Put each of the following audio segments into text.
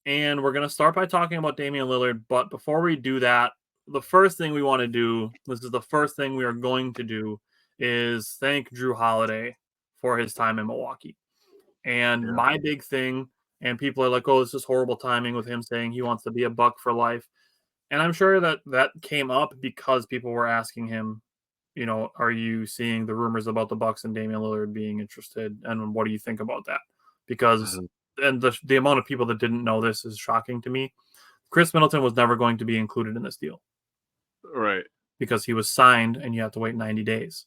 And we're going to start by talking about Damian Lillard. But before we do that, the first thing we want to do, this is the first thing we are going to do, is thank Drew Holiday for his time in Milwaukee. And my big thing, and people are like, oh, this is horrible timing with him saying he wants to be a Buck for life. And I'm sure that came up because people were asking him, are you seeing the rumors about the Bucks and Damian Lillard being interested? And what do you think about that? Because, and the amount of people that didn't know this is shocking to me. Chris Middleton was never going to be included in this deal. Right. Because he was signed and you have to wait 90 days.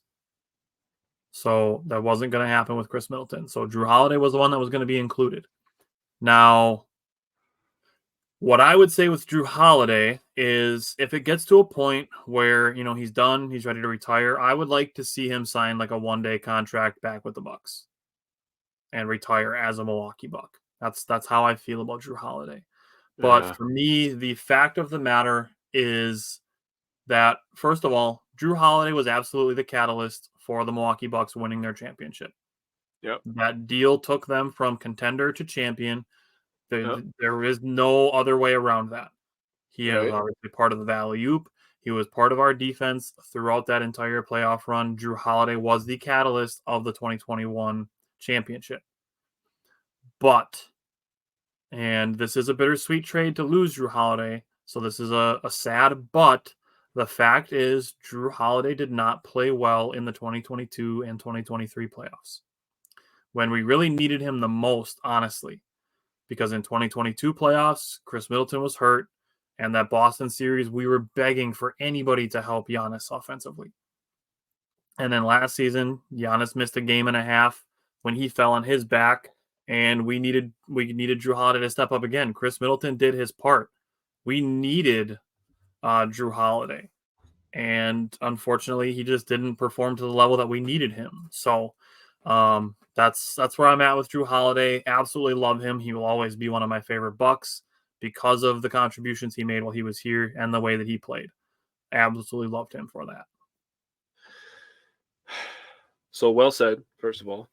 So that wasn't going to happen with Chris Middleton. So Drew Holiday was the one that was going to be included. Now, what I would say with Drew Holiday is if it gets to a point where, he's done, he's ready to retire, I would like to see him sign like a one-day contract back with the Bucks and retire as a Milwaukee Buck. That's how I feel about Drew Holiday. But for me, the fact of the matter is that, first of all, Drew Holiday was absolutely the catalyst for the Milwaukee Bucks winning their championship. Yep. That deal took them from contender to champion. There is no other way around that. He is obviously part of the Valley-Oop. He was part of our defense throughout that entire playoff run. Drew Holiday was the catalyst of the 2021 championship. But, and this is a bittersweet trade to lose Drew Holiday, so this is a sad but. The fact is, Drew Holiday did not play well in the 2022 and 2023 playoffs when we really needed him the most, honestly. Because in 2022 playoffs, Chris Middleton was hurt, and that Boston series, we were begging for anybody to help Giannis offensively. And then last season, Giannis missed a game and a half when he fell on his back, and we needed Drew Holiday to step up again. Chris Middleton did his part. We needed Drew Holiday, and unfortunately, he just didn't perform to the level that we needed him. So that's where I'm at with Drew Holiday. Absolutely love him. He will always be one of my favorite Bucks because of the contributions he made while he was here and the way that he played. Absolutely loved him for that. So well said, first of all.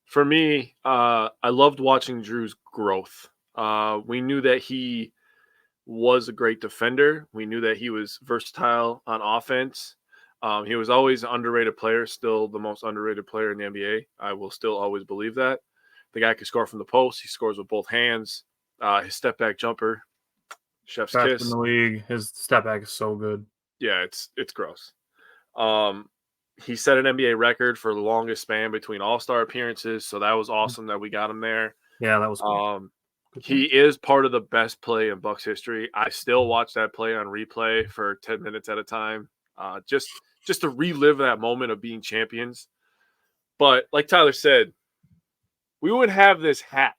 For me, I loved watching Drew's growth. We knew that he was a great defender. We knew that he was versatile on offense. He was always an underrated player, still the most underrated player in the NBA. I will still always believe that. The guy can score from the post. He scores with both hands. His step-back jumper, chef's kiss. In the league, his step-back is so good. Yeah, it's gross. He set an NBA record for the longest span between All-Star appearances, so that was awesome that we got him there. Yeah, that was cool. He is part of the best play in Bucks history. I still watch that play on replay for 10 minutes at a time, just to relive that moment of being champions. But like Tyler said, we wouldn't have this hat.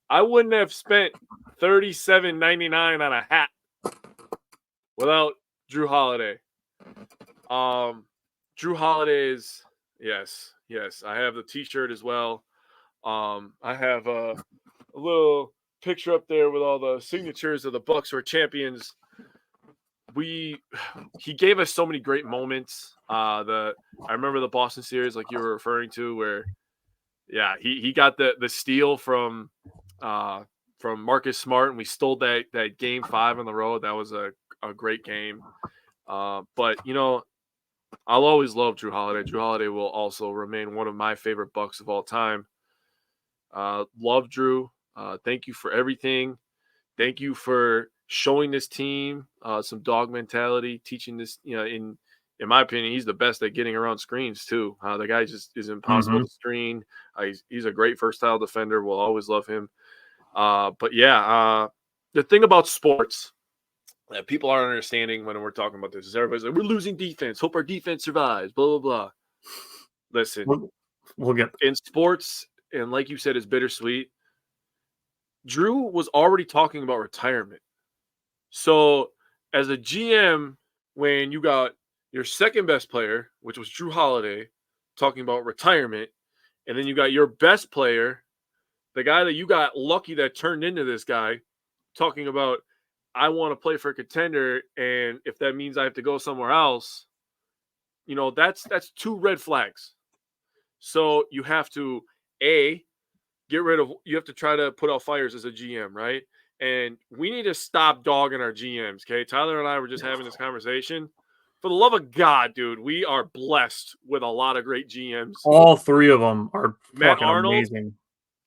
I wouldn't have spent $37.99 on a hat without Drew Holiday. Drew Holiday's, yes. I have the T-shirt as well. I have a little picture up there with all the signatures of the Bucks who are champions. He gave us so many great moments. I remember the Boston series, like you were referring to, where he got the steal from Marcus Smart, and we stole that game 5 on the road. That was a great game. But I'll always love Drew Holiday. Drew Holiday will also remain one of my favorite Bucks of all time. Love Drew. Thank you for everything. Thank you for showing this team some dog mentality, teaching this, in my opinion, he's the best at getting around screens too. The guy just is impossible to screen. He's a great versatile defender. We'll always love him. But the thing about sports that people aren't understanding when we're talking about this is everybody's like, we're losing defense. Hope our defense survives, blah, blah, blah. Listen, we'll get in sports, and like you said, it's bittersweet. Drew was already talking about retirement. So as a GM, when you got your second best player, which was Drew Holiday, talking about retirement, and then you got your best player, the guy that you got lucky that turned into this guy, talking about, I want to play for a contender, and if that means I have to go somewhere else, that's 2 red flags. So you have to, A, you have to try to put out fires as a GM, right? And we need to stop dogging our GMs, okay? Tyler and I were just having this conversation. For the love of God, dude, we are blessed with a lot of great GMs. All three of them are Matt fucking Arnold, amazing.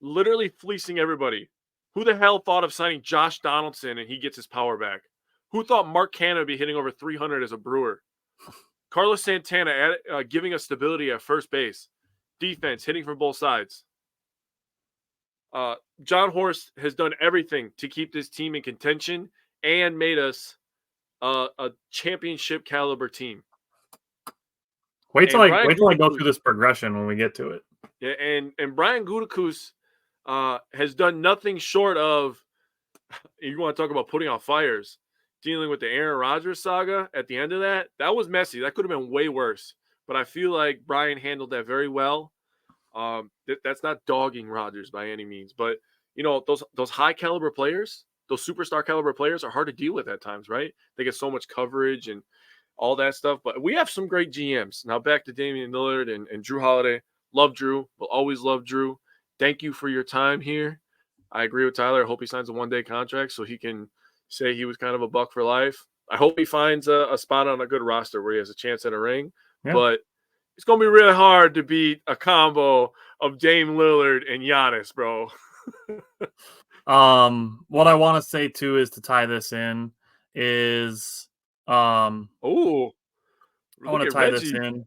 literally fleecing everybody. Who the hell thought of signing Josh Donaldson and he gets his power back? Who thought Mark Cannon would be hitting over 300 as a Brewer? Carlos Santana giving us stability at first base. Defense, hitting from both sides. John Horst has done everything to keep this team in contention and made us a championship caliber team. Wait till I go through this progression when we get to it. Yeah, and Brian Gutekunst has done nothing short of, you want to talk about putting out fires, dealing with the Aaron Rodgers saga at the end of that. That was messy. That could have been way worse. But I feel like Brian handled that very well. That's not dogging Rodgers by any means, but those high caliber players, those superstar caliber players are hard to deal with at times, right? They get so much coverage and all that stuff, but we have some great GMs. Now back to Damian Lillard and Drew Holiday. Love Drew. Will always love Drew. Thank you for your time here. I agree with Tyler. I hope he signs a one-day contract so he can say he was kind of a Buck for life. I hope he finds a spot on a good roster where he has a chance at a ring, but it's going to be really hard to beat a combo of Dame Lillard and Giannis, bro. What I want to say too is to tie this in is I want to tie this in.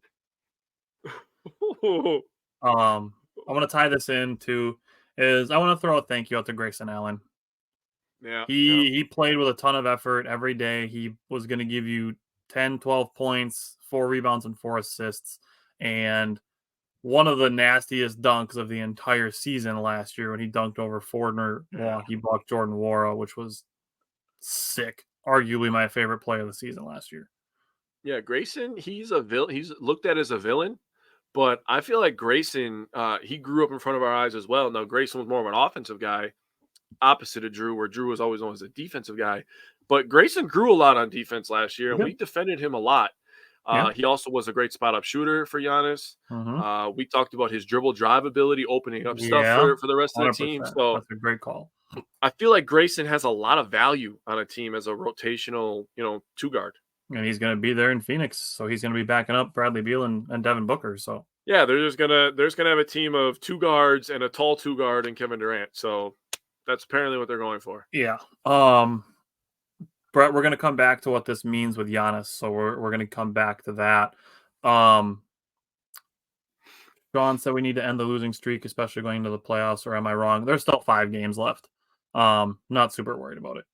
I want to tie this in to is I want to throw a thank you out to Grayson Allen. Yeah. He played with a ton of effort every day. He was going to give you 10, 12 points, 4 rebounds, and 4 assists. And one of the nastiest dunks of the entire season last year when he dunked over former Milwaukee Buck Jordan Nwora, which was sick. Arguably my favorite play of the season last year. Yeah, Grayson, he's a villain. He's looked at as a villain, but I feel like Grayson, he grew up in front of our eyes as well. Now, Grayson was more of an offensive guy, opposite of Drew, where Drew was always known as a defensive guy. But Grayson grew a lot on defense last year, and we defended him a lot. He also was a great spot-up shooter for Giannis. We talked about his dribble drive ability, opening up stuff for the rest of the team. So that's a great call. I feel like Grayson has a lot of value on a team as a rotational, two guard. And he's going to be there in Phoenix, so he's going to be backing up Bradley Beal and Devin Booker. So yeah, they're gonna have a team of 2 guards and a tall 2 guard and Kevin Durant. So that's apparently what they're going for. Yeah. Brett, we're going to come back to what this means with Giannis, so we're going to come back to that. John said we need to end the losing streak, especially going into the playoffs, or am I wrong? There's still 5 games left. Not super worried about it.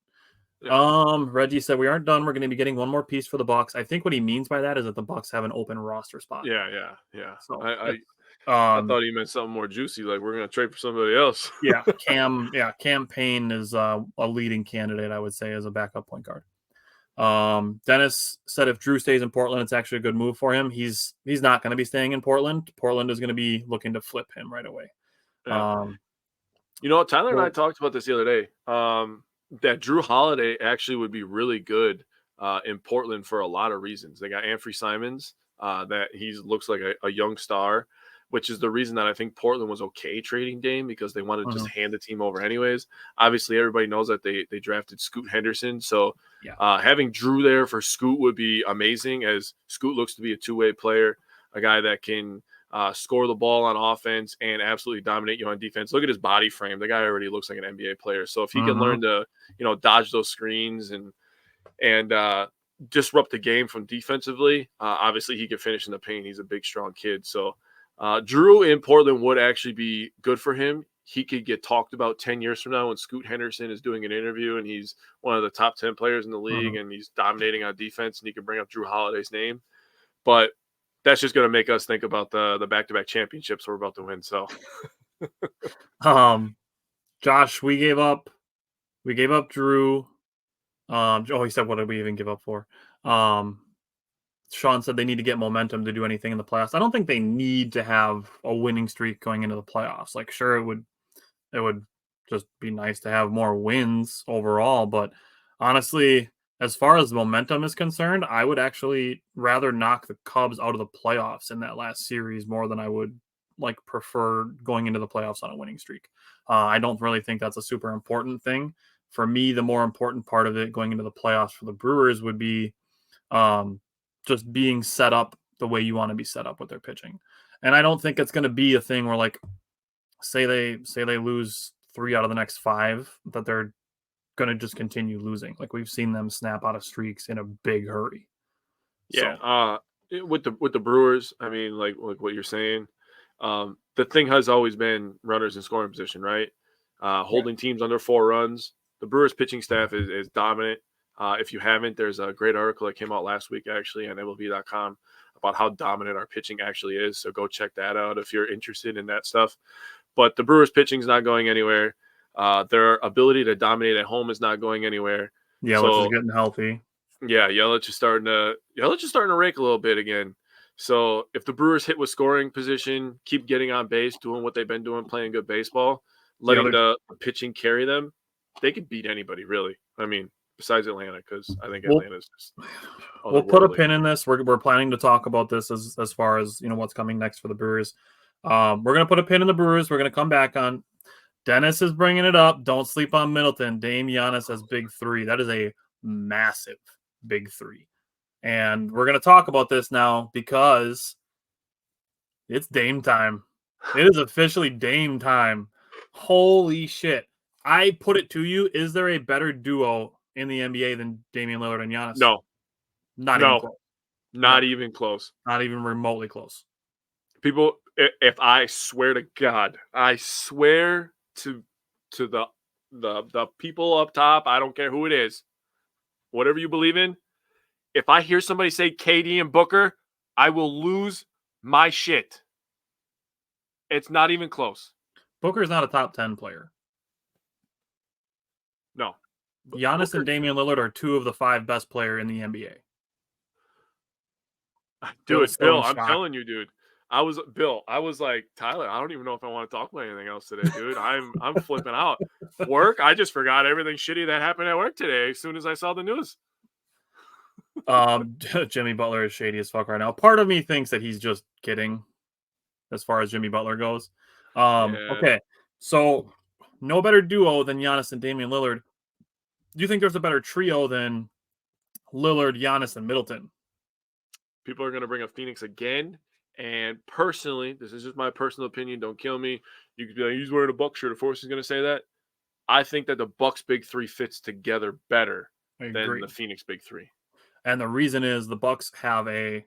Yeah. Reggie said we aren't done. We're going to be getting one more piece for the Bucks. I think what he means by that is that the Bucks have an open roster spot. Yeah. So I thought he meant something more juicy, like we're going to trade for somebody else. Cam Payne is a leading candidate, I would say, as a backup point guard. Dennis said if Drew stays in Portland, it's actually a good move for him. He's not going to be staying in Portland. Portland is going to be looking to flip him right away. Yeah. Tyler and I talked about this the other day. That Drew Holiday actually would be really good in Portland for a lot of reasons. They got Anfernee Simons, that he looks like a young star, which is the reason that I think Portland was okay trading Dame, because they wanted to just hand the team over anyways. Obviously, everybody knows that they drafted Scoot Henderson. So having Drew there for Scoot would be amazing, as Scoot looks to be a two-way player, a guy that can score the ball on offense and absolutely dominate you on defense. Look at his body frame. The guy already looks like an NBA player. So if he can learn to, dodge those screens and disrupt the game from defensively, obviously he could finish in the paint. He's a big, strong kid. So Drew in Portland would actually be good for him. He could get talked about 10 years from now when Scoot Henderson is doing an interview and he's one of the top 10 players in the league and he's dominating on defense, and he can bring up Drew Holiday's name. But that's just going to make us think about the back-to-back championships we're about to win. So, Josh, we gave up Drew. He said, what did we even give up for? Sean said they need to get momentum to do anything in the playoffs. I don't think they need to have a winning streak going into the playoffs. Like, sure, it would just be nice to have more wins overall, but honestly, as far as momentum is concerned, I would actually rather knock the Cubs out of the playoffs in that last series more than I would like prefer going into the playoffs on a winning streak. I don't really think that's a super important thing. For me, the more important part of it going into the playoffs for the Brewers would be just being set up the way you want to be set up with their pitching. And I don't think it's going to be a thing where, like, say they lose 3 out of the next 5, that they're going to just continue losing. Like, we've seen them snap out of streaks in a big hurry. Yeah. With the Brewers, I mean, like what you're saying, the thing has always been runners in scoring position, right? Holding teams under 4 runs. The Brewers pitching staff is dominant. If you haven't, there's a great article that came out last week, actually, on MLB.com about how dominant our pitching actually is. So go check that out if you're interested in that stuff. But the Brewers pitching is not going anywhere. Their ability to dominate at home is not going anywhere. Yeah, which is getting healthy. Yeah, Yelich is starting to rake a little bit again. So if the Brewers hit with scoring position, keep getting on base, doing what they've been doing, playing good baseball, letting the pitching carry them, they could beat anybody, really. I mean, besides Atlanta, because I think Atlanta's just we'll put a pin in this. We're planning to talk about this as far as, you know, what's coming next for the Brewers. We're going to put a pin in the Brewers. We're going to come back on. Dennis is bringing it up. Don't sleep on Middleton. Dame, Giannis as big 3. That is a massive big 3. And we're going to talk about this now because it's Dame time. It is officially Dame time. Holy shit. I put it to you. Is there a better duo in the NBA than Damian Lillard and Giannis? No. Not even close. Not even close. Not even remotely close. People, if I swear to God, I swear to the people up top, I don't care who it is, whatever you believe in, if I hear somebody say KD and Booker, I will lose my shit. It's not even close. Booker's not a top 10 player. No. Giannis and Damian Lillard are 2 of the 5 best players in the NBA. Dude, Bill, I'm telling you, dude. I was like, Tyler, I don't even know if I want to talk about anything else today, dude. I'm flipping out. Work, I just forgot everything shitty that happened at work today as soon as I saw the news. Jimmy Butler is shady as fuck right now. Part of me thinks that he's just kidding as far as Jimmy Butler goes. Okay, so no better duo than Giannis and Damian Lillard. Do you think there's a better trio than Lillard, Giannis, and Middleton? People are going to bring up Phoenix again. And personally, this is just my personal opinion. Don't kill me. You could be like, he's wearing a Bucks shirt. Of course he's going to say that. I think that the Bucks big 3 fits together better than the Phoenix big 3. And the reason is the Bucks have a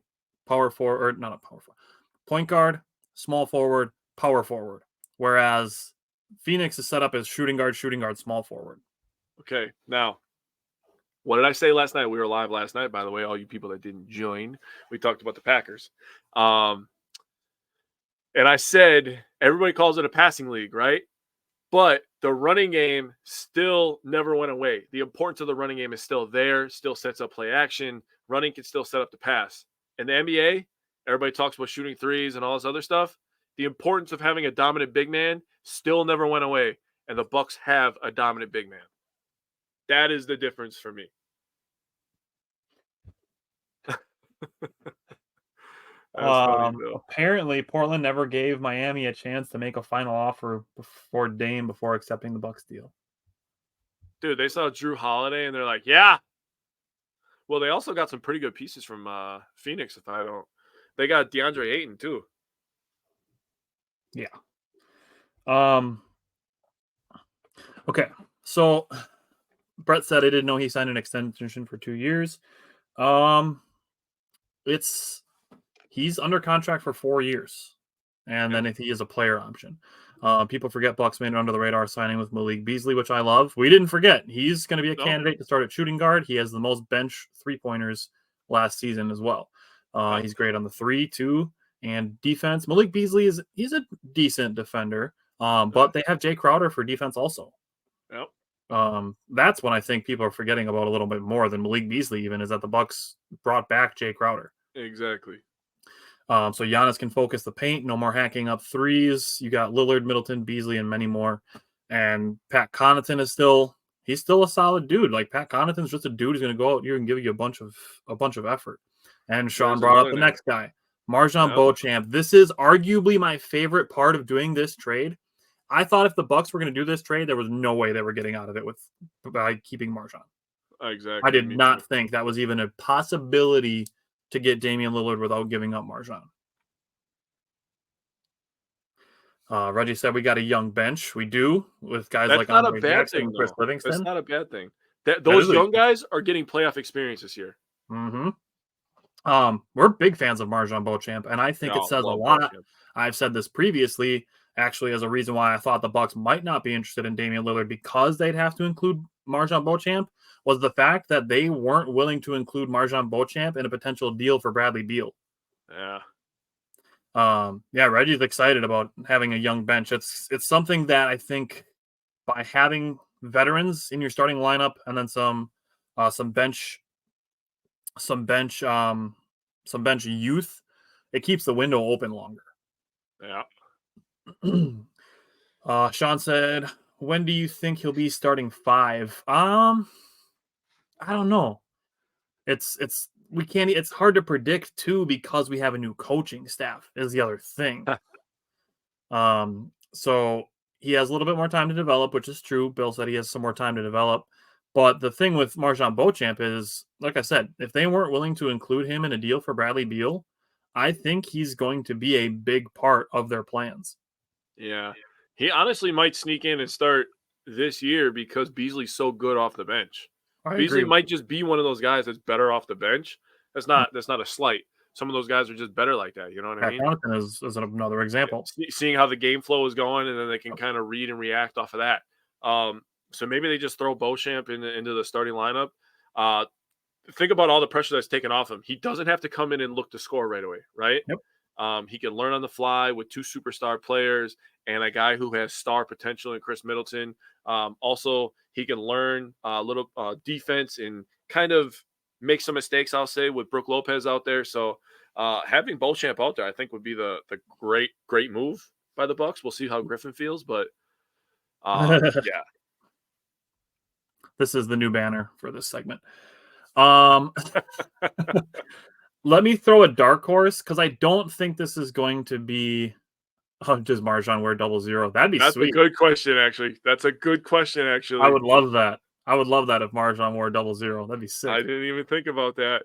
power forward, or not a power forward, point guard, small forward, power forward. Whereas Phoenix is set up as shooting guard, small forward. Okay, now, what did I say last night? We were live last night, by the way, all you people that didn't join. We talked about the Packers. And I said, everybody calls it a passing league, right? But the running game still never went away. The importance of the running game is still there, still sets up play action. Running can still set up the pass. In the NBA, everybody talks about shooting threes and all this other stuff. The importance of having a dominant big man still never went away. And the Bucks have a dominant big man. That is the difference for me. Apparently, Portland never gave Miami a chance to make a final offer before Dame before accepting the Bucks deal. Dude, they saw Drew Holiday and they're like, yeah. Well, they also got some pretty good pieces from Phoenix. They got DeAndre Ayton too. Yeah. Okay, so Brett said I didn't know he signed an extension for 2 years. He's under contract for 4 years, and then if he is a player option. People forget Bucks made an under the radar signing with Malik Beasley, which I love. We didn't forget he's going to be a candidate to start at shooting guard. He has the most bench 3-pointers last season as well. He's great on the 3, 2, and defense. Malik Beasley he's a decent defender, but they have Jay Crowder for defense also. Yep. That's when I think people are forgetting about a little bit more than Malik Beasley even, is that the Bucks brought back Jay Crowder. Exactly. So Giannis can focus the paint, no more hacking up threes. You got Lillard, Middleton, Beasley, and many more. And Pat Connaughton is still a solid dude. Like, Pat Connaughton's just a dude who's going to go out here and give you a bunch of effort. And Sean brought up the next guy, Marjon Beauchamp. This is arguably my favorite part of doing this trade. I thought if the Bucks were going to do this trade, there was no way they were getting out of it by keeping Marjon. Exactly. I did not think that was even a possibility to get Damian Lillard without giving up Marjon. Reggie said we got a young bench. We do, with guys like Andre Jackson and Chris Livingston. That's not a bad thing. Those young guys are getting playoff experience this year. Mm-hmm. We're big fans of Marjon Beauchamp, and I think it says a lot. Beauchamp. I've said this previously, actually, as a reason why I thought the Bucks might not be interested in Damian Lillard because they'd have to include Marjon Beauchamp, was the fact that they weren't willing to include Marjon Beauchamp in a potential deal for Bradley Beal. Yeah. Reggie's excited about having a young bench. It's something that I think by having veterans in your starting lineup and then some bench youth, it keeps the window open longer. Yeah. Sean said, when do you think he'll be starting 5? I don't know. It's hard to predict too because we have a new coaching staff is the other thing. So he has a little bit more time to develop, which is true. Bill said he has some more time to develop. But the thing with Marjon Beauchamp is, like I said, if they weren't willing to include him in a deal for Bradley Beal, I think he's going to be a big part of their plans. Yeah. He honestly might sneak in and start this year because Beasley's so good off the bench. Beasley might just be one of those guys that's better off the bench. That's not a slight. Some of those guys are just better like that. You know what I mean? Jonathan is another example. Seeing how the game flow is going, and then they can kind of read and react off of that. So maybe they just throw Beauchamp into the starting lineup. Think about all the pressure that's taken off him. He doesn't have to come in and look to score right away, right? Yep. He can learn on the fly with 2 superstar players and a guy who has star potential in Chris Middleton. Also, he can learn a little defense and kind of make some mistakes, I'll say, with Brook Lopez out there. So having Beauchamp out there, I think, would be the great move by the Bucks. We'll see how Griffin feels, but yeah. This is the new banner for this segment. Let me throw a dark horse because I don't think this is going to be does Marjon wear 00? That'd be That's sweet. A good question, actually. That's a good question, actually. I would love that. I would love that if Marjon wore 00. That'd be sick. I didn't even think about that.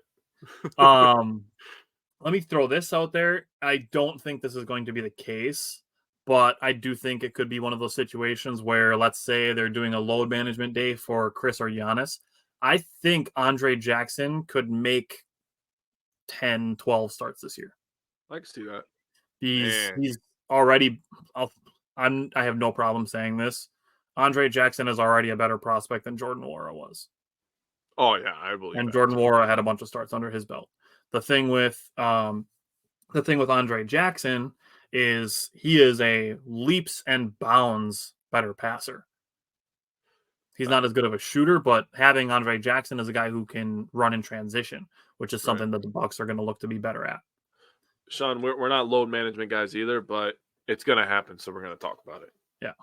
Let me throw this out there. I don't think this is going to be the case, but I do think it could be one of those situations where, let's say, they're doing a load management day for Chris or Giannis. I think Andre Jackson could make 10, 12 starts this year. I can see that. He's already I have no problem saying this. Andre Jackson is already a better prospect than Jordan Nwora was. Oh yeah, I believe and that. Jordan Nwora had a bunch of starts under his belt. The thing with Andre Jackson is he is a leaps and bounds better passer. He's not as good of a shooter, but having Andre Jackson as a guy who can run in transition, which is something that the Bucks are going to look to be better at. Sean, we're not load management guys either, but it's going to happen, so we're going to talk about it. Yeah.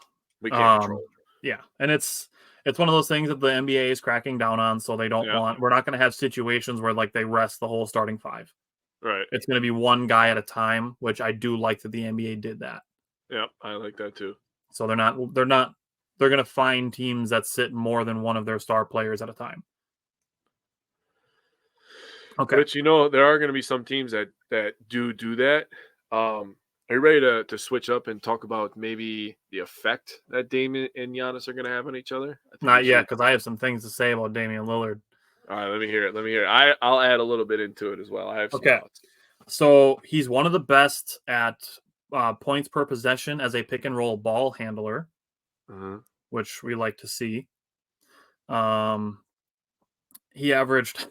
We can't control it. Yeah, and it's one of those things that the NBA is cracking down on, so they don't want – we're not going to have situations where, like, they rest the whole starting 5. Right. It's going to be one guy at a time, which I do like that the NBA did that. Yeah, I like that too. So they're going to find teams that sit more than one of their star players at a time. Okay. But, there are going to be some teams that do that. Are you ready to switch up and talk about maybe the effect that Damian and Giannis are going to have on each other? Not yet, because I have some things to say about Damian Lillard. All right, let me hear it. I'll add a little bit into it as well. I have some thoughts. So he's one of the best at points per possession as a pick and roll ball handler, which we like to see. He averaged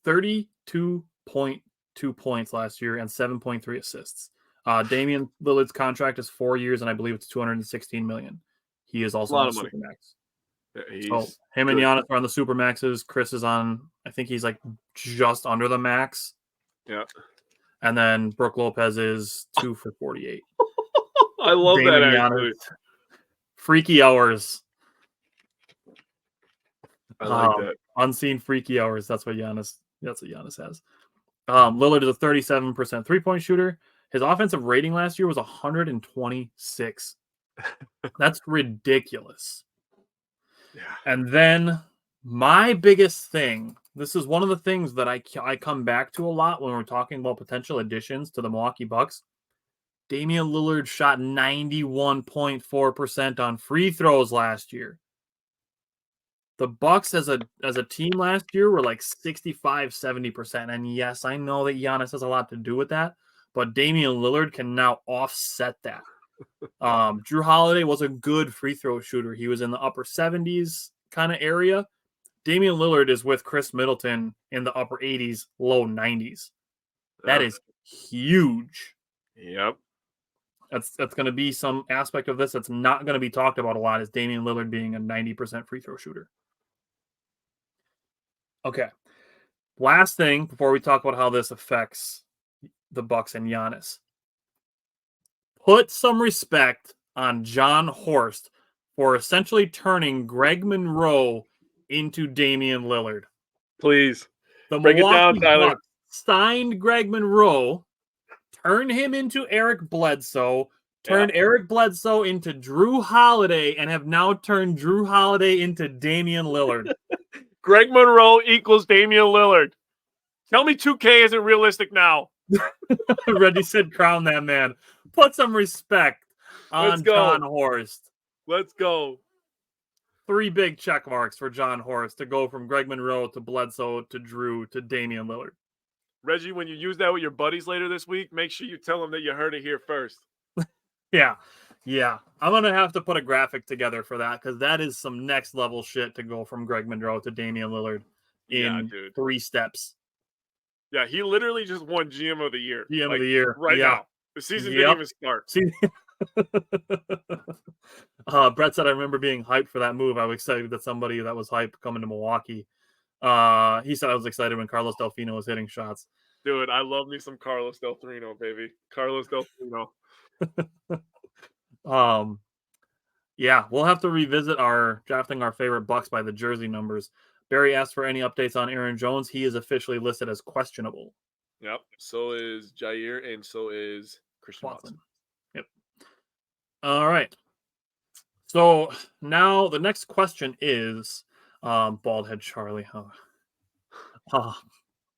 32.2 points last year and 7.3 assists. Damian Lillard's contract is 4 years, and I believe it's $216 million. He is also on the Supermax. Yeah, so him and Giannis are on the Supermaxes. Chris is on, I think he's like just under the max. Yeah. And then Brook Lopez is 2 for 48. I love that, actually. Freaky hours. I like that. Unseen freaky hours. That's what Giannis has. Lillard is a 37% three-point shooter. His offensive rating last year was 126. That's ridiculous. Yeah. And then my biggest thing, this is one of the things that I come back to a lot when we're talking about potential additions to the Milwaukee Bucks. Damian Lillard shot 91.4% on free throws last year. The Bucks as a team last year were like 65-70%. And yes, I know that Giannis has a lot to do with that, but Damian Lillard can now offset that. Drew Holiday was a good free throw shooter. He was in the upper 70s kind of area. Damian Lillard is with Chris Middleton in the upper 80s, low 90s. That is huge. Yep. That's going to be some aspect of this that's not going to be talked about a lot, is Damian Lillard being a 90% free throw shooter. Okay. Last thing before we talk about how this affects the Bucks and Giannis. Put some respect on John Horst for essentially turning Greg Monroe into Damian Lillard. Please. The Break it down, Tyler. Bucks signed Greg Monroe, turned him into Eric Bledsoe, turned Eric Bledsoe into Drew Holiday, and have now turned Drew Holiday into Damian Lillard. Greg Monroe equals Damian Lillard. Tell me 2K isn't realistic now. Reggie said, crown that man. Put some respect on John Horst. Let's go. 3 big check marks for John Horst to go from Greg Monroe to Bledsoe to Drew to Damian Lillard. Reggie, when you use that with your buddies later this week, make sure you tell them that you heard it here first. Yeah. I'm going to have to put a graphic together for that, because that is some next level shit to go from Greg Monroe to Damian Lillard in 3 steps. Yeah, he literally just won GM of the Year. GM of the Year. Right now. The season didn't even start. Brett said, I remember being hyped for that move. I was excited that somebody that was hyped coming to Milwaukee. He said I was excited when Carlos Delfino was hitting shots. Dude, I love me some Carlos Delfino, baby. Carlos Delfino. Yeah, we'll have to revisit drafting our favorite Bucks by the jersey numbers. Barry asked for any updates on Aaron Jones. He is officially listed as questionable. Yep. So is Jair, and so is Christian Watson. Yep. All right. So now the next question is, Baldhead Charlie,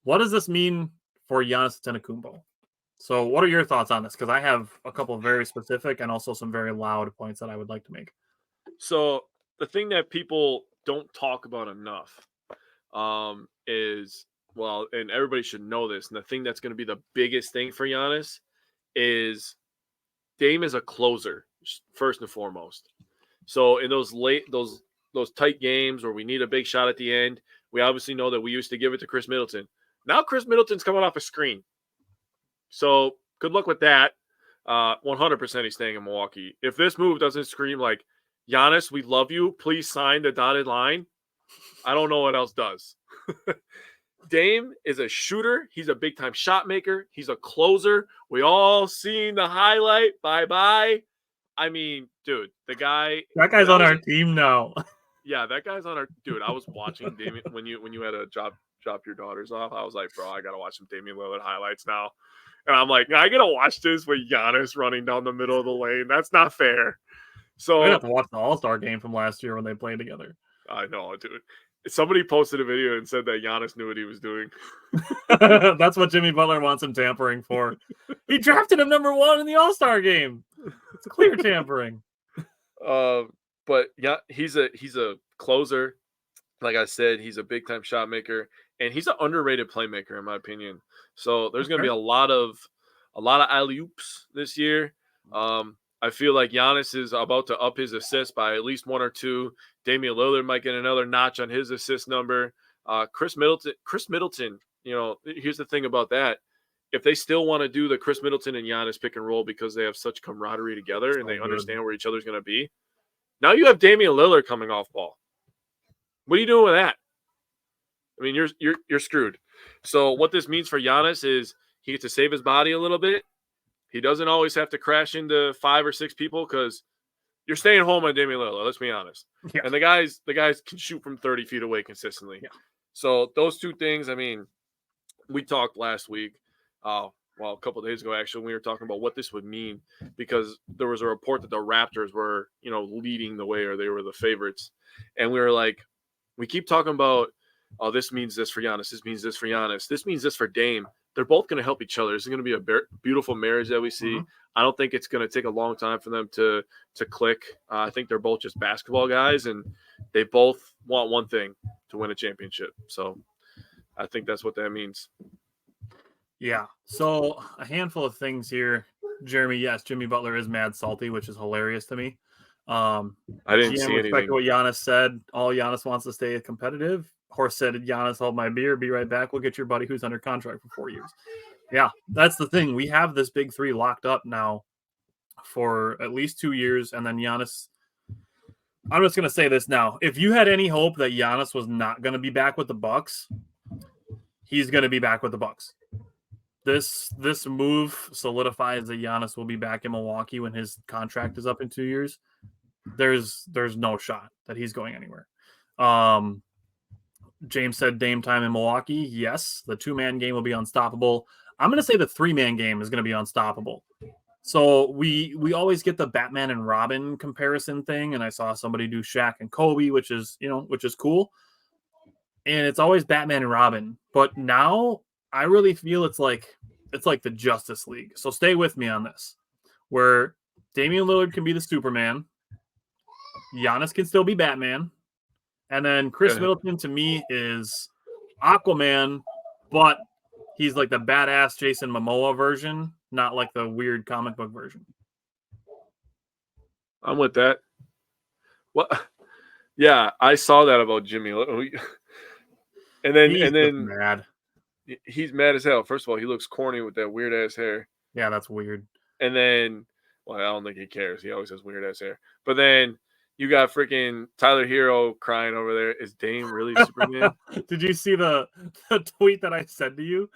what does this mean for Giannis Antetokounmpo? So what are your thoughts on this? Because I have a couple of very specific and also some very loud points that I would like to make. So the thing that people don't talk about enough is, well, and everybody should know this, and the thing that's going to be the biggest thing for Giannis is Dame is a closer, first and foremost. So in those tight games where we need a big shot at the end, we obviously know that we used to give it to Chris Middleton. Now Chris Middleton's coming off a screen. So good luck with that. 100% he's staying in Milwaukee. If this move doesn't scream like, Giannis, we love you, please sign the dotted line, I don't know what else does. Dame is a shooter. He's a big-time shot maker. He's a closer. We all seen the highlight. Bye-bye. I mean, dude, the guy... That guy's on our team now. Yeah, that guy's on our... Dude, I was watching Damian when you had to drop your daughters off. I was like, bro, I got to watch some Damian Lillard highlights now. And I'm like, I got to watch this with Giannis running down the middle of the lane. That's not fair. So I have to watch the All-Star game from last year when they played together. I know, dude. Somebody posted a video and said that Giannis knew what he was doing. That's what Jimmy Butler wants him tampering for. He drafted him number 1 in the All-Star game. It's clear tampering. But yeah, he's a closer. Like I said, he's a big time shot maker, and he's an underrated playmaker in my opinion. So there's going to be a lot of alley-oops this year. I feel like Giannis is about to up his assists by at least 1 or 2. Damian Lillard might get another notch on his assist number. Chris Middleton, here's the thing about that. If they still want to do the Chris Middleton and Giannis pick and roll because they have such camaraderie together and they understand where each other's going to be, now you have Damian Lillard coming off ball. What are you doing with that? I mean, you're screwed. So what this means for Giannis is he gets to save his body a little bit. He doesn't always have to crash into 5 or 6 people because you're staying home on Damian Lillard. Let's be honest. Yeah. And the guys can shoot from 30 feet away consistently. Yeah. So those two things, I mean, we talked last week, a couple of days ago, actually, we were talking about what this would mean because there was a report that the Raptors were, leading the way or they were the favorites. And we were like, we keep talking about, oh, this means this for Giannis. This means this for Giannis. This means this for Dame. They're both going to help each other. This is going to be a beautiful marriage that we see. I don't think it's going to take a long time for them to click. I think they're both just basketball guys, and they both want one thing, to win a championship. So I think that's what that means. Yeah. So a handful of things here. Jeremy, yes, Jimmy Butler is mad salty, which is hilarious to me. I didn't see anything. What Giannis said. All Giannis wants to stay competitive. Horse said, Giannis, hold my beer. Be right back. We'll get your buddy who's under contract for 4 years. Yeah, that's the thing. We have this big three locked up now for at least 2 years. And then Giannis, I'm just going to say this now. If you had any hope that Giannis was not going to be back with the Bucks, he's going to be back with the Bucks. This move solidifies that Giannis will be back in Milwaukee when his contract is up in 2 years. There's no shot that he's going anywhere. James said Dame time in Milwaukee. Yes, the 2-man game will be unstoppable. I'm going to say the 3-man game is going to be unstoppable. So we always get the Batman and Robin comparison thing, and I saw somebody do Shaq and Kobe, which is cool. And it's always Batman and Robin. But now I really feel it's like the Justice League. So stay with me on this, where Damian Lillard can be the Superman, Giannis can still be Batman, and then Chris Middleton to me is Aquaman, but he's like the badass Jason Momoa version, not like the weird comic book version. I'm with that. What? Yeah, I saw that about Jimmy. And then mad. He's mad as hell. First of all, he looks corny with that weird ass hair. Yeah, that's weird. And then, well, I don't think he cares. He always has weird ass hair. But then you got freaking Tyler Hero crying over there. Is Dame really Superman? Did you see the tweet that I sent to you?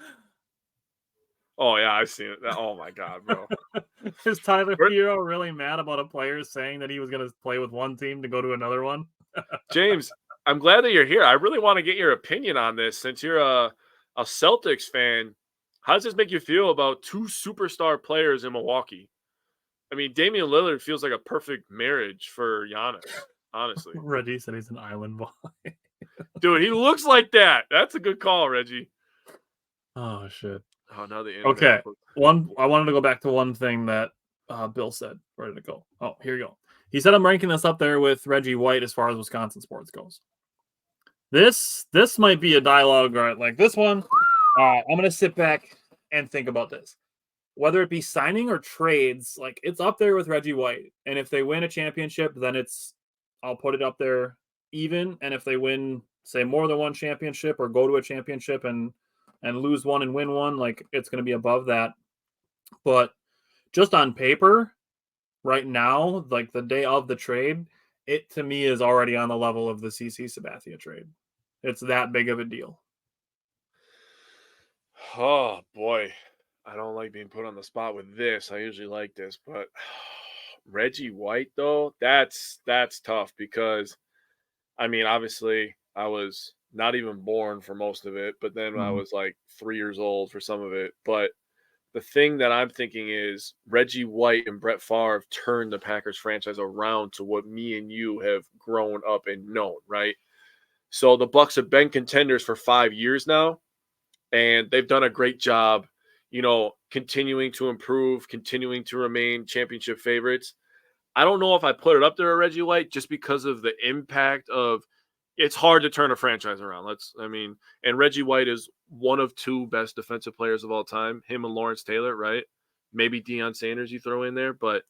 Oh, yeah, I've seen it. Oh, my God, bro. Is Tyler Hero really mad about a player saying that he was going to play with one team to go to another one? James, I'm glad that you're here. I really want to get your opinion on this since you're a Celtics fan. How does this make you feel about 2 superstar players in Milwaukee? I mean, Damian Lillard feels like a perfect marriage for Giannis, honestly. Reggie said he's an island boy. Dude, he looks like that. That's a good call, Reggie. Oh, shit. Oh, now the okay. I wanted to go back to one thing that Bill said. Where did it go? Oh, here you go. He said I'm ranking this up there with Reggie White as far as Wisconsin sports goes. This might be a dialogue, right? Like this one, I'm going to sit back and think about this. Whether it be signing or trades, like it's up there with Reggie White. And if they win a championship, then I'll put it up there even. And if they win, say, more than one championship or go to a championship and lose one and win one, like it's going to be above that. But just on paper, right now, like the day of the trade, it to me is already on the level of the CC Sabathia trade. It's that big of a deal. Oh, boy. I don't like being put on the spot with this. I usually like this, but Reggie White, though, that's tough because, I mean, obviously I was not even born for most of it, but then I was like 3 years old for some of it. But the thing that I'm thinking is Reggie White and Brett Favre turned the Packers franchise around to what me and you have grown up and known, right? So the Bucks have been contenders for 5 years now, and they've done a great job, continuing to improve, continuing to remain championship favorites. I don't know if I put it up there at Reggie White just because of the impact of it's hard to turn a franchise around. And Reggie White is one of 2 best defensive players of all time, him and Lawrence Taylor, right? Maybe Deion Sanders you throw in there, but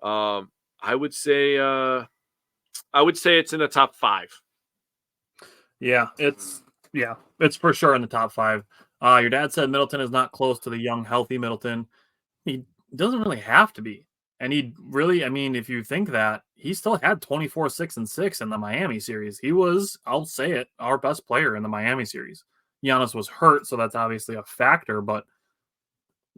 I would say it's in the top 5. Yeah, it's for sure in the top 5. Your dad said Middleton is not close to the young, healthy Middleton. He doesn't really have to be. And he really, if you think that, he still had 24, 6, and 6 in the Miami series. He was, I'll say it, our best player in the Miami series. Giannis was hurt, so that's obviously a factor. But,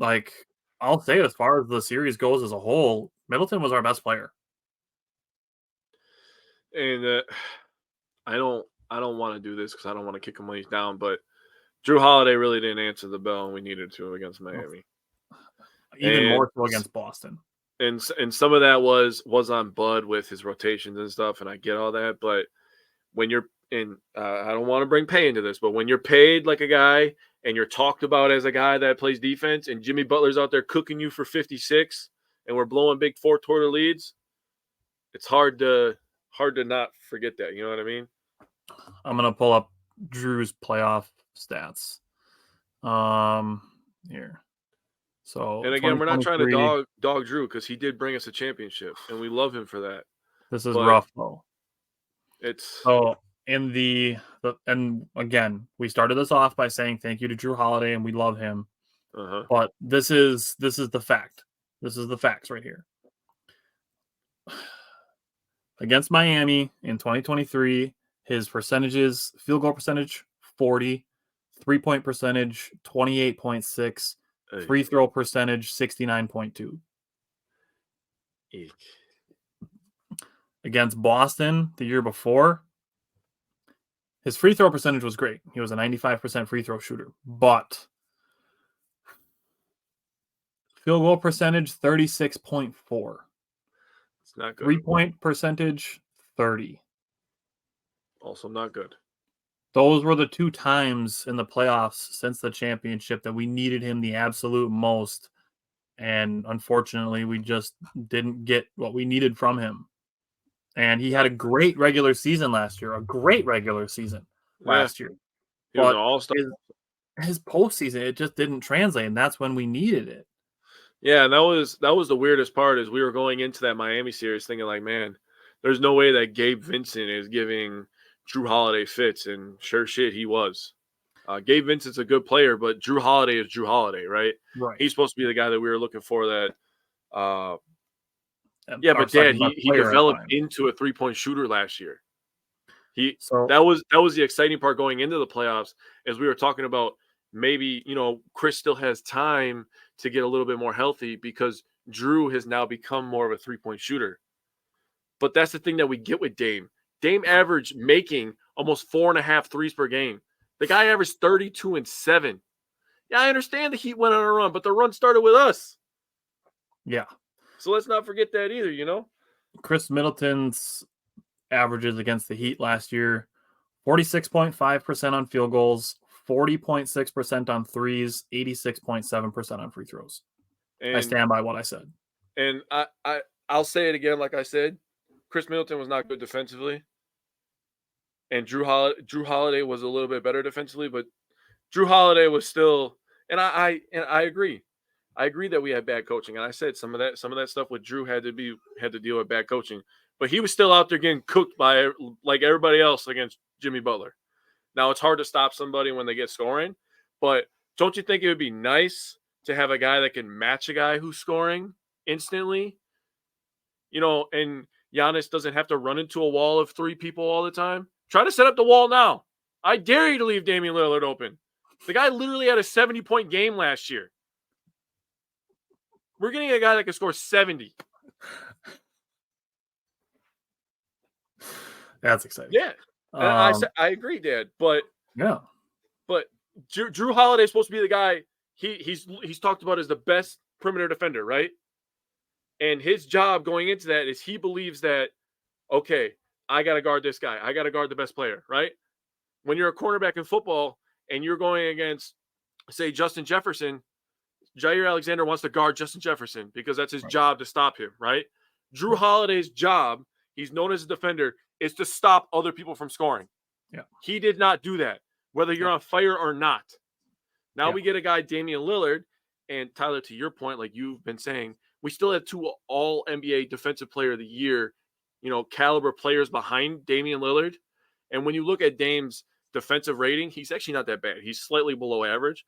I'll say it, as far as the series goes as a whole, Middleton was our best player. And I don't want to do this because I don't want to kick him when he's down, but Drew Holiday really didn't answer the bell, and we needed to against Miami. Even more so against Boston. And some of that was on Bud with his rotations and stuff, and I get all that. But when you're in, I don't want to bring pay into this, but when you're paid like a guy and you're talked about as a guy that plays defense, and Jimmy Butler's out there cooking you for 56, and we're blowing big 4-quarter leads, it's hard to not forget that. You know what I mean? I'm gonna pull up Drew's playoff stats. Here. So, and again, we're not trying to dog Drew because he did bring us a championship, and we love him for that. This is rough though. It's so in and again, we started this off by saying thank you to Drew Holiday, and we love him. But this is the fact. This is the facts right here. Against Miami in 2023, his percentages: field goal percentage 40, 3-point percentage 28.6. Free throw percentage 69.2. Against Boston the year before, his free throw percentage was great. He was a 95% free throw shooter, but field goal percentage 36.4. It's not good. 3-point percentage 30. Also not good. Those were the two times in the playoffs since the championship that we needed him the absolute most. And unfortunately, we just didn't get what we needed from him. And he had a great regular season last year. Last year. He was an all-star. His postseason, it just didn't translate, and that's when we needed it. Yeah, and that was the weirdest part is we were going into that Miami series thinking like, man, there's no way that Gabe Vincent is giving Drew Holiday fits, and sure shit, he was. Gabe Vincent's a good player, but Drew Holiday is Drew Holiday, right? Right. He's supposed to be the guy that we were looking for. That, but Dad, he developed into a 3-point shooter last year. That was the exciting part going into the playoffs, as we were talking about. Maybe Chris still has time to get a little bit more healthy because Drew has now become more of a 3-point shooter. But that's the thing that we get with Dame. Dame averaged making almost 4.5 threes per game. The guy averaged 32 and 7. Yeah, I understand the Heat went on a run, but the run started with us. Yeah. So let's not forget that either, Chris Middleton's averages against the Heat last year, 46.5% on field goals, 40.6% on threes, 86.7% on free throws. And I stand by what I said. And I'll say it again, like I said, Chris Middleton was not good defensively. And Drew Holiday was a little bit better defensively, but Drew Holiday was still, and I agree. I agree that we had bad coaching, and I said some of that stuff with Drew had to deal with bad coaching, but he was still out there getting cooked by like everybody else against Jimmy Butler. Now it's hard to stop somebody when they get scoring, but don't you think it would be nice to have a guy that can match a guy who's scoring instantly? And Giannis doesn't have to run into a wall of 3 people all the time. Try to set up the wall now. I dare you to leave Damian Lillard open. The guy literally had a 70-point game last year. We're getting a guy that can score 70. That's exciting. Yeah. I agree, Dad. But yeah. But Drew Holiday is supposed to be the guy he's talked about as the best perimeter defender, right? And his job going into that is he believes that, okay, I got to guard this guy. I got to guard the best player, right? When you're a cornerback in football and you're going against, say, Justin Jefferson, Jair Alexander wants to guard Justin Jefferson because that's his job to stop him, right? Drew Holiday's job, he's known as a defender, is to stop other people from scoring. Yeah. He did not do that, whether you're on fire or not. Now we get a guy, Damian Lillard, and Tyler, to your point, like you've been saying, we still have 2 all-NBA Defensive Player of the Year, caliber players behind Damian Lillard. And when you look at Dame's defensive rating, he's actually not that bad. He's slightly below average.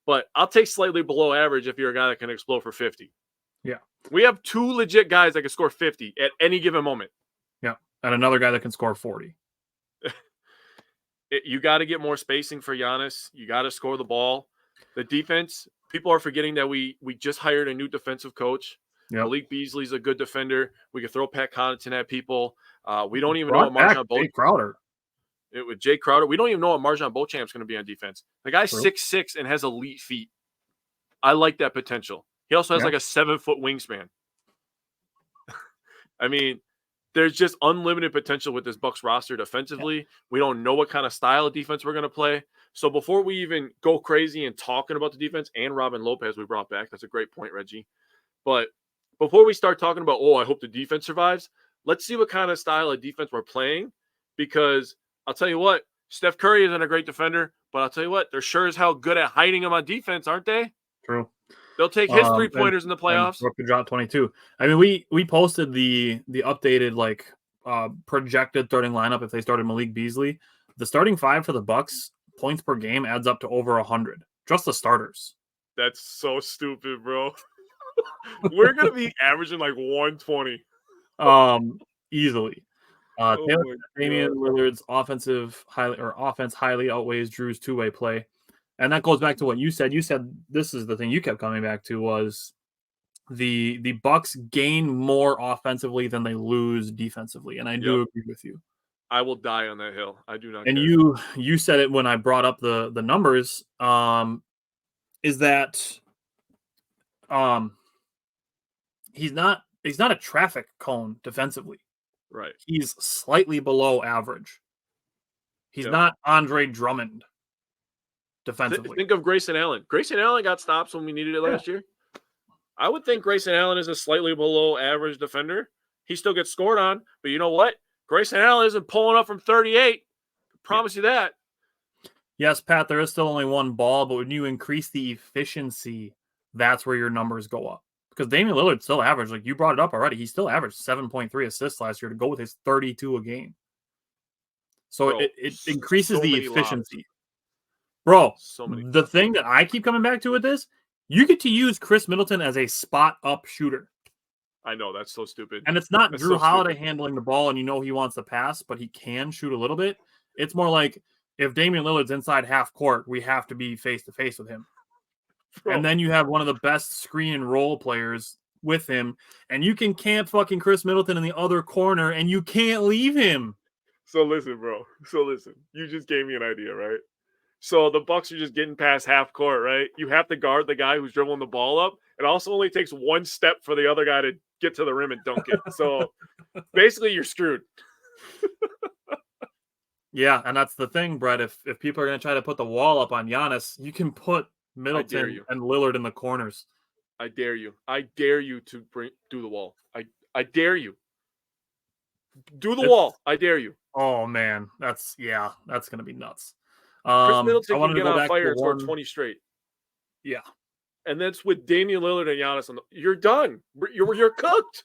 But I'll take slightly below average if you're a guy that can explode for 50. Yeah. We have 2 legit guys that can score 50 at any given moment. Yeah. And another guy that can score 40. You got to get more spacing for Giannis. You got to score the ball. The defense, people are forgetting that we just hired a new defensive coach. Yep. Malik Beasley's a good defender. We can throw Pat Connaughton at people. We don't even know what Marshawn Bolt. Crowder. with Jay Crowder. We don't even know what Marjon Beauchamp's going to be on defense. The guy's 6'6" and has elite feet. I like that potential. He also has like a 7-foot wingspan. I mean, there's just unlimited potential with this Bucks roster defensively. Yeah. We don't know what kind of style of defense we're going to play. So before we even go crazy and talking about the defense, and Robin Lopez we brought back, that's a great point, Reggie. But before we start talking about, I hope the defense survives, let's see what kind of style of defense we're playing. Because I'll tell you what, Steph Curry isn't a great defender, but I'll tell you what, they're sure as hell good at hiding him on defense, aren't they? True. They'll take his 3-pointers in the playoffs. Could drop 22. I mean, we posted the updated projected starting lineup if they started Malik Beasley. The starting 5 for the Bucks, points per game adds up to over 100. Just the starters. That's so stupid, bro. We're gonna be averaging like 120. Easily. Damian Lillard's offense highly outweighs Drew's two-way play. And that goes back to what you said. You said this is the thing you kept coming back to was the Bucks gain more offensively than they lose defensively. And I do agree with you. I will die on that hill. I do not and care. You said it when I brought up the numbers, is that he's not a traffic cone defensively. Right. He's slightly below average. He's not Andre Drummond defensively. Think of Grayson Allen. Grayson Allen got stops when we needed it last year. I would think Grayson Allen is a slightly below average defender. He still gets scored on, but you know what? Grayson Allen isn't pulling up from 38. I promise you that. Yes, Pat, there is still only one ball, but when you increase the efficiency, that's where your numbers go up. Because Damian Lillard still averaged, like you brought it up already, he still averaged 7.3 assists last year to go with his 32 a game. So it increases the efficiency. Bro, the thing that I keep coming back to with this, you get to use Chris Middleton as a spot-up shooter. I know, that's so stupid. And it's not Drew Holiday handling the ball and you know he wants to pass, but he can shoot a little bit. It's more like if Damian Lillard's inside half court, we have to be face-to-face with him. Bro. And then you have one of the best screen and roll players with him, and you can camp fucking Chris Middleton in the other corner, and you can't leave him. So listen, bro. You just gave me an idea, right? So the Bucks are just getting past half court, right? You have to guard the guy who's dribbling the ball up. It also only takes one step for the other guy to get to the rim and dunk it. So basically, you're screwed. Yeah, and that's the thing, Brett. If people are going to try to put the wall up on Giannis, you can put Middleton and Lillard in the corners. I dare you. I dare you to do the wall. I dare you. Do the wall. I dare you. Oh, man. That's going to be nuts. Chris Middleton can get on fire and score 20 straight. Yeah. And that's with Damian Lillard and Giannis. You're done. You're cooked.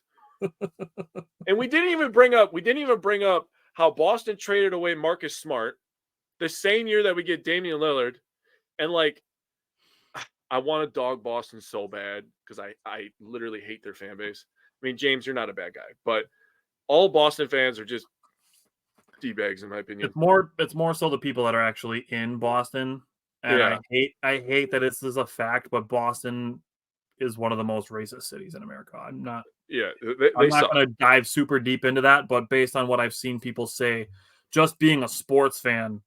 And we didn't even bring up how Boston traded away Marcus Smart the same year that we get Damian Lillard. And I want to dog Boston so bad because I literally hate their fan base. I mean, James, you're not a bad guy, but all Boston fans are just D-bags in my opinion. It's more so the people that are actually in Boston. And I hate that this is a fact, but Boston is one of the most racist cities in America. I'm not going to dive super deep into that, but based on what I've seen people say, just being a sports fan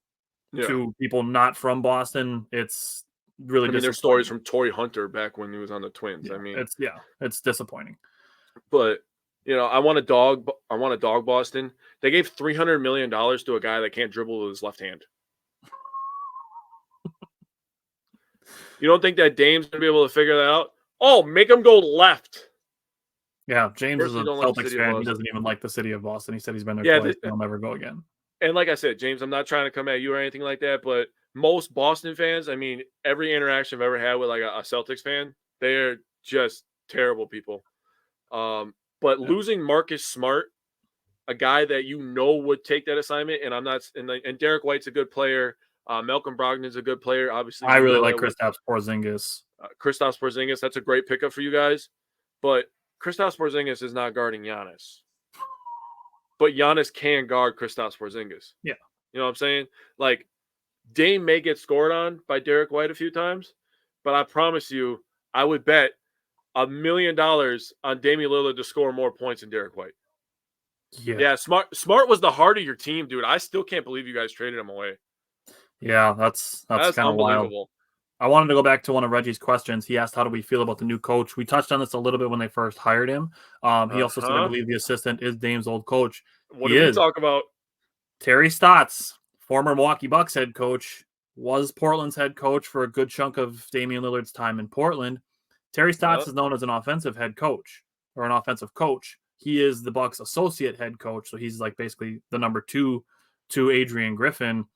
to people not from Boston, it's really there's stories from Torrey Hunter back when he was on the Twins. Yeah, it's disappointing. But I want to dog Boston. They gave $300 million to a guy that can't dribble with his left hand. You don't think that Dame's going to be able to figure that out? Oh, make him go left. Yeah, James is a Celtics fan. He doesn't even like the city of Boston. He said he's been there twice and he'll never go again. And like I said, James, I'm not trying to come at you or anything like that, but most Boston fans, I mean, every interaction I've ever had with like a Celtics fan, they're just terrible people. But losing Marcus Smart, a guy that would take that assignment, and and Derek White's a good player. Malcolm Brogdon's a good player. Obviously, I really like Kristaps Porzingis. Kristaps Porzingis, that's a great pickup for you guys. But Kristaps Porzingis is not guarding Giannis. But Giannis can guard Kristaps Porzingis. Yeah. You know what I'm saying? Like, Dame may get scored on by Derek White a few times, but I promise you, I would bet $1 million on Damian Lillard to score more points than Derek White. Yeah, Smart was the heart of your team, dude. I still can't believe you guys traded him away. Yeah, that's kind of wild. Unbelievable. I wanted to go back to one of Reggie's questions. He asked, how do we feel about the new coach? We touched on this a little bit when they first hired him. He also said, I believe the assistant is Dame's old coach. What did we talk about? Terry Stotts, former Milwaukee Bucks head coach, was Portland's head coach for a good chunk of Damian Lillard's time in Portland. Terry Stotts is known as an offensive head coach or an offensive coach. He is the Bucks associate head coach, so he's like basically the number 2 to Adrian Griffin.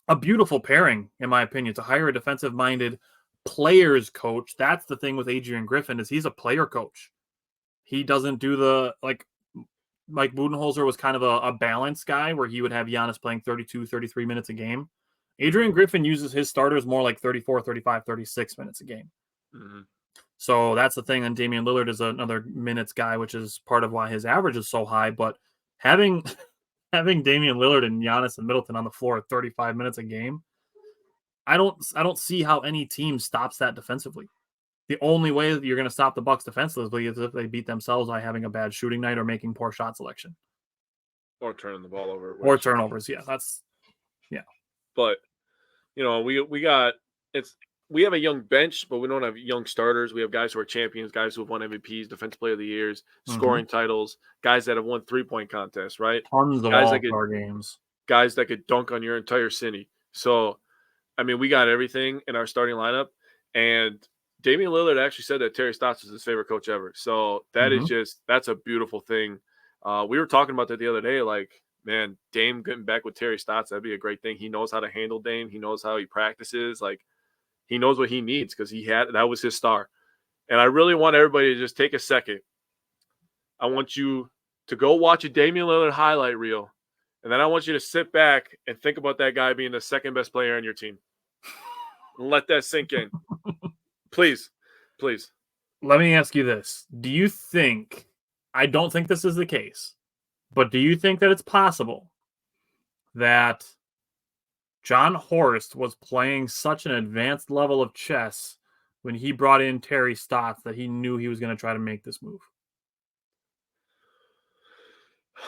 A beautiful pairing, in my opinion, to hire a defensive-minded players coach. That's the thing with Adrian Griffin is he's a player coach. He doesn't do the like Mike Budenholzer was kind of a balanced guy where he would have Giannis playing 32, 33 minutes a game. Adrian Griffin uses his starters more like 34, 35, 36 minutes a game. Mm-hmm. So that's the thing. And Damian Lillard is another minutes guy, which is part of why his average is so high. But having Damian Lillard and Giannis and Middleton on the floor at 35 minutes a game, I don't see how any team stops that defensively. The only way that you're going to stop the Bucks defensively is if they beat themselves by having a bad shooting night or making poor shot selection. Or turning the ball over. Or turnovers, yeah. But, we have a young bench, but we don't have young starters. We have guys who are champions, guys who have won MVPs, Defensive Player of the Years, scoring titles, guys that have won 3-point contests, right? Tons of all-star games. Guys that could dunk on your entire city. So, I mean, we got everything in our starting lineup. And Damian Lillard actually said that Terry Stotts is his favorite coach ever. So that is that's a beautiful thing. We were talking about that the other day. Like, man, Dame getting back with Terry Stotts, that'd be a great thing. He knows how to handle Dame. He knows how he practices. Like, he knows what he needs because that was his star. And I really want everybody to just take a second. I want you to go watch a Damian Lillard highlight reel. And then I want you to sit back and think about that guy being the second best player on your team. And let that sink in. Please. Let me ask you this. Do you think, I don't think this is the case, but do you think that it's possible that John Horst was playing such an advanced level of chess when he brought in Terry Stotts that he knew he was going to try to make this move?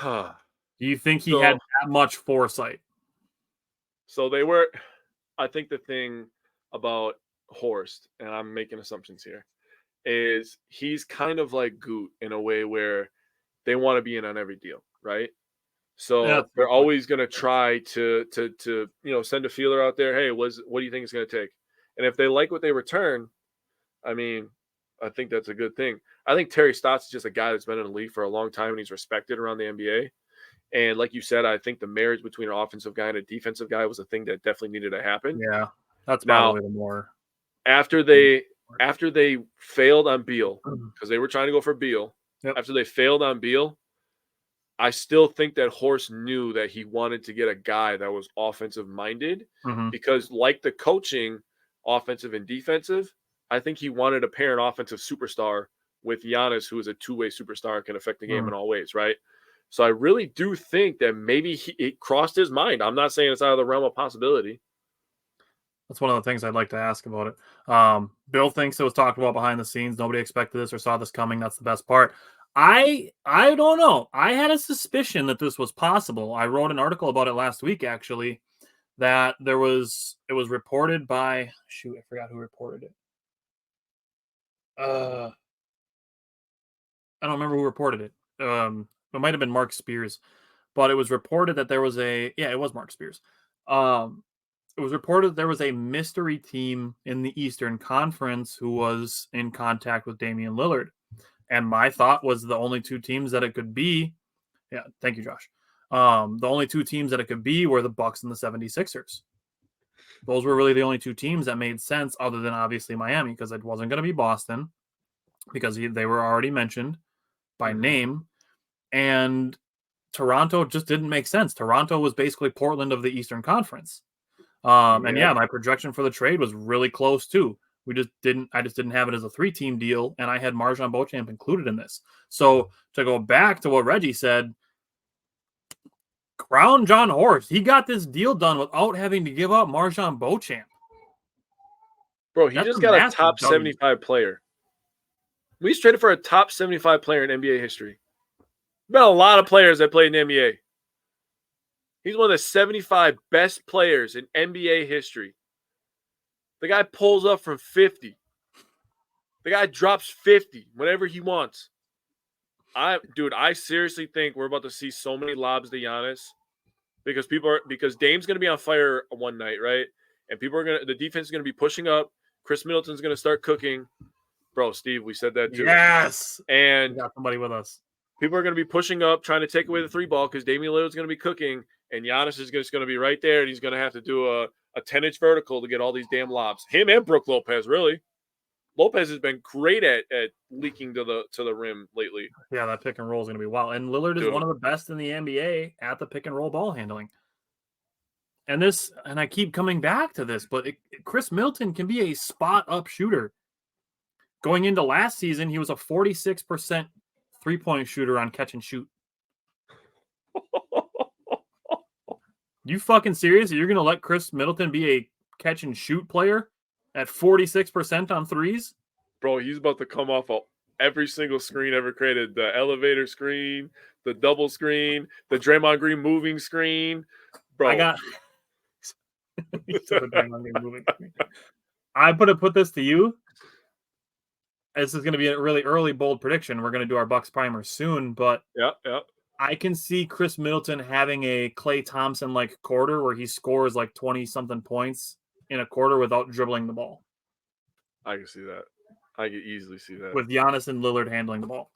Do you think he had that much foresight? So I think the thing about Horst, and I'm making assumptions here, is he's kind of like Goot in a way where they want to be in on every deal, right? So they're always going to try to send a feeler out there. Hey, what do you think it's going to take? And if they like what they return, I mean, I think that's a good thing. I think Terry Stotts is just a guy that's been in the league for a long time and he's respected around the NBA. And like you said, I think the marriage between an offensive guy and a defensive guy was a thing that definitely needed to happen. Yeah, that's probably the more. After they failed on Beal, because they were trying to go for Beal, after they failed on Beal, I still think that Horst knew that he wanted to get a guy that was offensive-minded because like the coaching, offensive and defensive, I think he wanted to pair an offensive superstar with Giannis, who is a two-way superstar and can affect the game in all ways, right? So I really do think that maybe it crossed his mind. I'm not saying it's out of the realm of possibility. That's one of the things I'd like to ask about it. Bill thinks it was talked about behind the scenes. Nobody expected this or saw this coming. That's the best part. I don't know. I had a suspicion that this was possible. I wrote an article about it last week, actually, that it was reported by, I forgot who reported it. I don't remember who reported it. It might have been Mark Spears, but it was reported that there was it was Mark Spears. It was reported there was a mystery team in the Eastern Conference who was in contact with Damian Lillard. And my thought was the only two teams that it could be. Yeah, thank you, Josh. The only two teams that it could be were the Bucks and the 76ers. Those were really the only two teams that made sense other than obviously Miami, because it wasn't going to be Boston because they were already mentioned by name. And Toronto just didn't make sense. Toronto was basically Portland of the Eastern Conference. And my projection for the trade was really close too. I just didn't have it as a 3-team deal, and I had Marjon Beauchamp included in this. So to go back to what Reggie said, crown John Horst. He got this deal done without having to give up Marjon Beauchamp. Bro, he just got a top 75 player. We traded for a top 75 player in NBA history. Been a lot of players that played in the NBA. He's one of the 75 best players in NBA history. The guy pulls up from 50. The guy drops 50 whenever he wants. I seriously think we're about to see so many lobs to Giannis because Dame's going to be on fire one night, right? And the defense is going to be pushing up. Chris Middleton's going to start cooking. Bro, Steve, we said that too. Yes. And we got somebody with us. People are going to be pushing up, trying to take away the 3-ball because Damian Lillard's going to be cooking, and Giannis is just going to be right there, and he's going to have to do a 10-inch vertical to get all these damn lobs. Him and Brook Lopez, really. Lopez has been great at leaking to the rim lately. Yeah, that pick and roll is going to be wild. And Lillard is one of the best in the NBA at the pick and roll ball handling. And I keep coming back to this, but Chris Middleton can be a spot up shooter. Going into last season, he was a 46% three-point shooter on catch and shoot. You fucking serious? You're going to let Chris Middleton be a catch and shoot player at 46% on threes? Bro, he's about to come off of every single screen ever created. The elevator screen, the double screen, the Draymond Green moving screen. Bro. I got I'm going to put this to you. This is going to be a really early, bold prediction. We're going to do our Bucks primer soon, but I can see Chris Middleton having a Klay Thompson-like quarter where he scores like 20-something points in a quarter without dribbling the ball. I can see that. I can easily see that. With Giannis and Lillard handling the ball.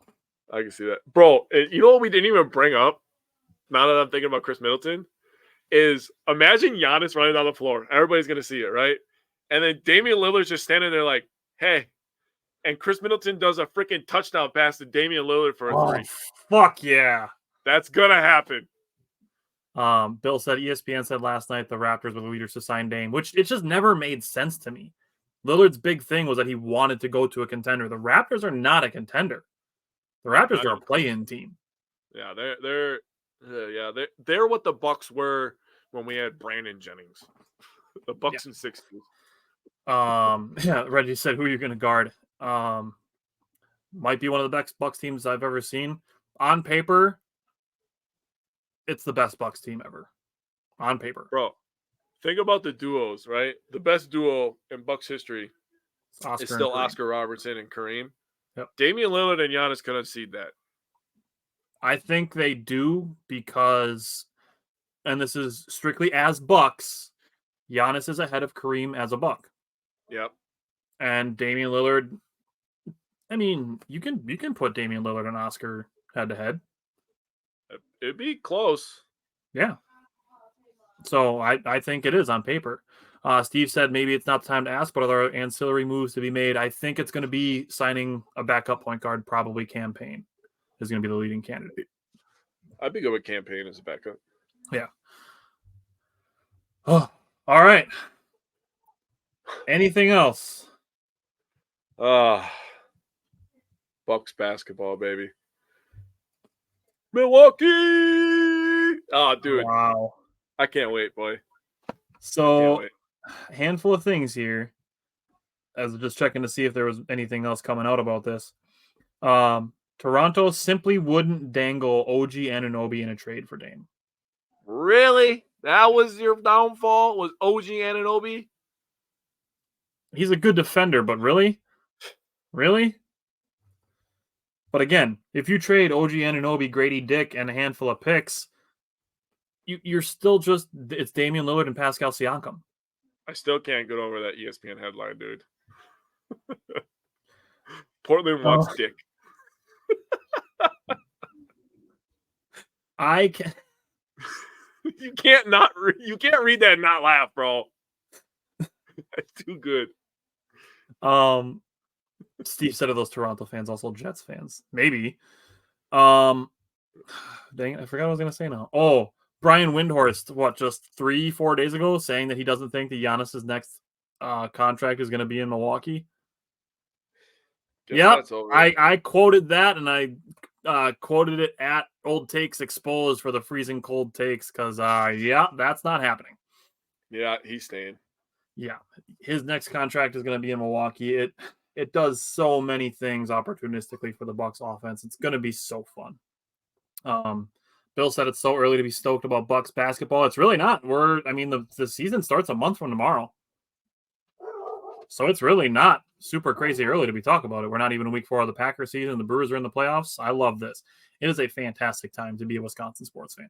I can see that. Bro, you know what we didn't even bring up, now that I'm thinking about Chris Middleton, is imagine Giannis running down the floor. Everybody's going to see it, right? And then Damian Lillard's just standing there like, hey. And Chris Middleton does a freaking touchdown pass to Damian Lillard for a 3. Fuck yeah. That's going to happen. Bill said ESPN said last night the Raptors were the leaders to sign Dame, which it just never made sense to me. Lillard's big thing was that he wanted to go to a contender. The Raptors are not a contender. The Raptors are a play-in team. Yeah, they're what the Bucks were when we had Brandon Jennings. The Bucks in 60s. Yeah, Reggie said, who are you going to guard? Might be one of the best Bucks teams I've ever seen. On paper, it's the best Bucks team ever. On paper. Bro, think about the duos, right? The best duo in Bucks history is still Oscar Robertson and Kareem. Yep. Damian Lillard and Giannis could exceed that. I think they do because, and this is strictly as Bucks, Giannis is ahead of Kareem as a Buck. Yep. And Damian Lillard, I mean, you can put Damian Lillard and Oscar head to head. It'd be close. Yeah. So I think it is on paper. Steve said maybe it's not the time to ask, but are there ancillary moves to be made? I think it's going to be signing a backup point guard, probably Campaign is going to be the leading candidate. I'd be good with Campaign as a backup. Yeah. Oh, all right. Anything else? Bucks basketball, baby. Milwaukee! Oh, dude. Wow. I can't wait, boy. So, a handful of things here. I was just checking to see if there was anything else coming out about this. Toronto simply wouldn't dangle OG Anunoby in a trade for Dame. Really? That was your downfall? Was OG Anunoby? He's a good defender, but really? Really? But again, if you trade OG Anunoby, Grady Dick, and a handful of picks, you're still just, it's Damian Lillard and Pascal Siakam. I still can't get over that ESPN headline, dude. Portland wants Dick. I can. You can't read that and not laugh, bro. That's too good. Steve said of those Toronto fans, also Jets fans. Maybe. Dang it, I forgot what I was gonna say now. Oh, Brian Windhorst, just 3-4 days ago, saying that he doesn't think that Giannis's next contract is gonna be in Milwaukee. Yeah, I quoted that, and I quoted it at Old Takes Exposed for the freezing cold takes because, that's not happening. Yeah, he's staying. Yeah, his next contract is going to be in Milwaukee. It does so many things opportunistically for the Bucks offense. It's going to be so fun. Bill said it's so early to be stoked about Bucks basketball. It's really not. The season starts a month from tomorrow. So it's really not super crazy early to be talking about it. We're not even in week 4 of the Packers season. The Brewers are in the playoffs. I love this. It is a fantastic time to be a Wisconsin sports fan.